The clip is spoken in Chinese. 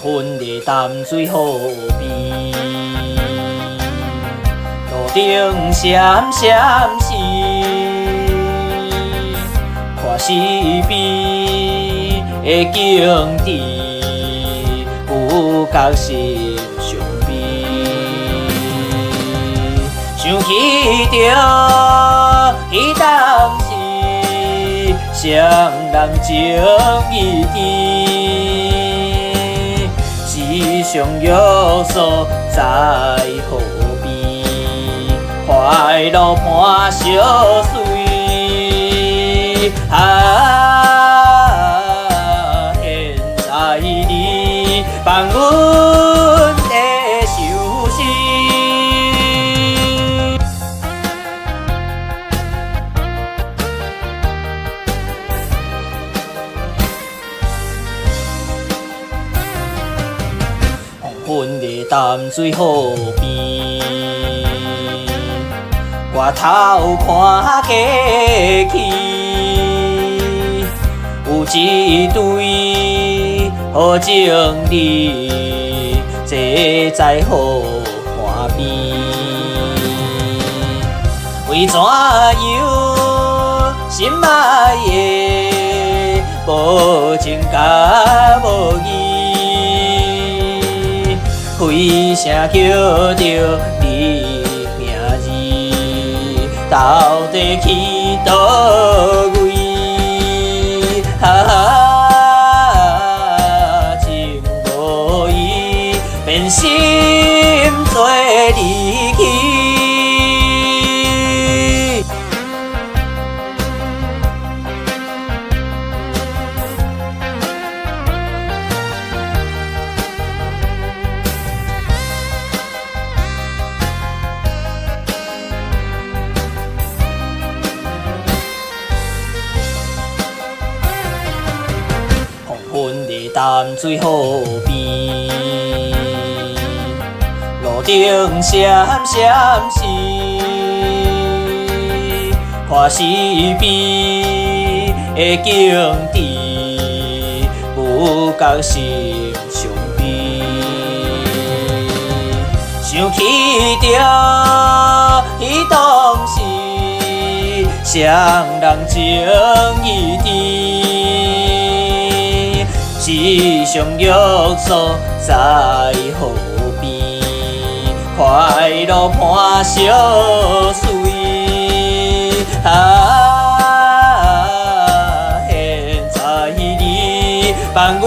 昏的淡水河边，路顶闪闪时，看四边的景致，有角心伤悲。想起着彼当时，双人情意甜，时常约束在河边，快乐伴相随。现在你放阮的手心。黄昏的淡水河边，我头看过去。有一对好情侣，坐在河岸边，为怎样心爱的无情甲无义，开声叫着你名字，到底去倒位？情无义，变心做离去。昏的淡水河边，路顶闪闪时，看四边的景致，有角心伤悲。想起着彼当时，双人情意甜。时常约束在河边，快乐伴相随。现在你放阮